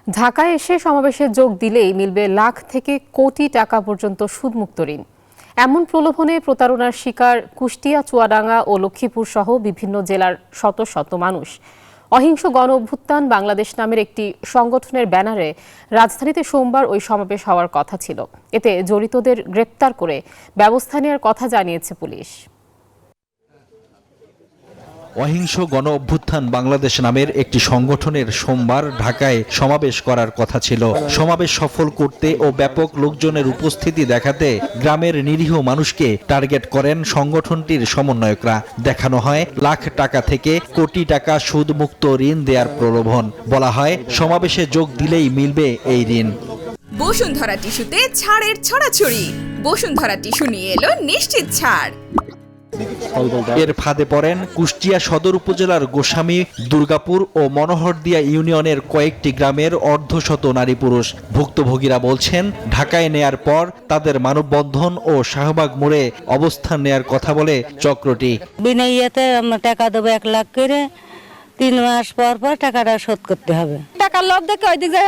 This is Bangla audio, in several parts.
ঢাকায় এসে সমাবেশে যোগ দিলেই মিলবে লাখ থেকে কোটি টাকা পর্যন্ত সুদমুক্ত ঋণ। এমন প্রলোভনে প্রতারণার শিকার কুষ্টিয়া, চুয়াডাঙ্গা ও লক্ষ্মীপুর সহ বিভিন্ন জেলার শত শত মানুষ। অহিংস গণ অভ্যুত্থান বাংলাদেশ নামের একটি সংগঠনের ব্যানারে রাজধানীতে সোমবার ওই সমাবেশ হওয়ার কথা ছিল। এতে জড়িতদের গ্রেপ্তার করে ব্যবস্থা নেওয়ার কথা জানিয়েছে পুলিশ। অহিংস গণ অভ্যুত্থান বাংলাদেশ নামের একটি সংগঠনের সোমবার ঢাকায় সমাবেশ করার কথা ছিল। সমাবেশ সফল করতে ও ব্যাপক লোকজনের উপস্থিতি দেখাতে গ্রামের নিরীহ মানুষকে টার্গেট করেন সংগঠনটির সমন্বয়করা। দেখানো হয় লাখ টাকা থেকে কোটি টাকা সুদমুক্ত ঋণ দেওয়ার প্রলোভন। বলা হয় সমাবেশে যোগ দিলেই মিলবে এই ঋণ। বসুন্ধরা টিস্যুতে ছাড়ের ছড়াছড়ি। বসুন্ধরা টিস্যু নিয়ে এলো নিশ্চিত ছাড়। এর ফাঁদে পড়েন কুষ্টিয়া সদর উপজেলার গোস্বামী, দুর্গাপুর ও মনোহরদিয়া ইউনিয়নের কয়েকটি গ্রামের অর্ধশত নারী পুরুষ। ভুক্তভোগীরা বলছেন, ঢাকায় নেয়ার পর তাদের মানববন্ধন ও শাহবাগ মোড়ে অবস্থান নেয়ার কথা বলে চক্রটি। বিনা ইয়েতে আমরা টাকা দেবো 1 লাখ করে, 3 মাস পর পর টাকাটা শোধ করতে হবে। টাকার লোভ দেখে ওই দিক যায়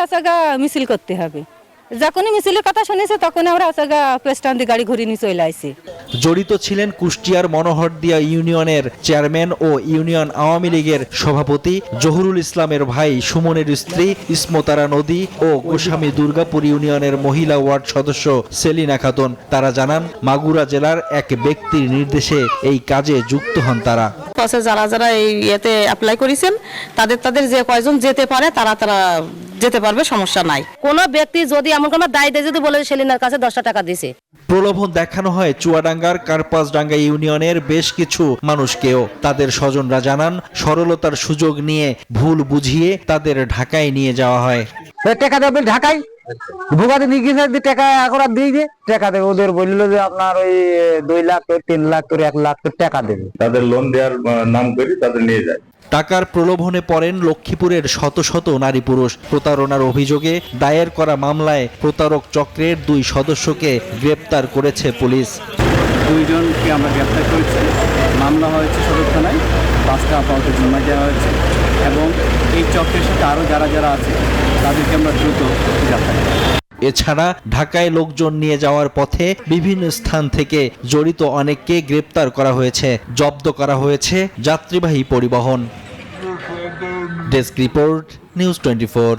মিছিল করতে হবে। যখনই মিছিলের কথা শুনেছে তখন আমরা প্রেস স্ট্যান্ডে গাড়ি ঘুরিয়ে নিয়ে চলে আসি। জড়িত ছিলেন কুষ্টিয়ার মনোহরদিয়া ইউনিয়নের চেয়ারম্যান ও ইউনিয়ন আওয়ামী লীগের সভাপতি জহুরুল ইসলামের ভাই সুমনের স্ত্রী ইসমতারা নদী ও গোস্বামী দুর্গাপুর ইউনিয়নের মহিলা ওয়ার্ড সদস্য সেলিনা খাতুন। তারা জানান, মাগুরা জেলার এক ব্যক্তির নির্দেশে এই কাজে যুক্ত হন তারা। যারা যারা এই ইয়েতে অ্যাপ্লাই করেছেন তাদের যে কয়জন যেতে পারে তারা যেতে পারবে, সমস্যা নাই। কোনো ব্যক্তি যদি এমন কোনো দায় দেয় যদি বলে সেলিনার কাছে 10 টাকা দিছে। প্রলোভন দেখানো হয় চুয়াডাঙ্গার কার্পাসডাঙ্গা ইউনিয়নের বেশ কিছু মানুষকেও। তাদের স্বজনরা জানান, সরলতার সুযোগ নিয়ে ভুল বুঝিয়ে তাদের ঢাকায় নিয়ে যাওয়া হয়। টাকা দেবে ঢাকায় ভোগাতে নিয়ে গেছে, টাকা এখন দিয়ে দিয়ে টাকা দেবে। ওদের বললো যে আপনার ওই 2 লাখ করে, 3 লাখ করে, 1 লাখ করে টাকা দেবে। তাদের লোন দেওয়ার নাম করে তাদের নিয়ে যায়। টাকার প্রলোভনে পড়েন লক্ষ্মীপুরের শত শত নারী পুরুষ। প্রতারণার অভিযোগে দায়ের করা মামলায় প্রতারক চক্রের 2 সদস্যকে গ্রেপ্তার করেছে পুলিশ। 2 জনকে আমরা গ্রেপ্তার করেছি। মামলা হয়েছে সদর থানায়, 5টা আপাতত জমা দেওয়া হয়েছে এবং এই চক্রের সাথে আরও যারা আছে তাদেরকে আমরা দ্রুত গ্রেপ্তার করি। এছাড়া ঢাকায় লোকজন নিয়ে যাওয়ার পথে বিভিন্ন স্থান থেকে জড়িত অনেককে গ্রেপ্তার করা হয়েছে। জব্দ করা হয়েছে যাত্রীবাহী পরিবহন। Desk report, news 24।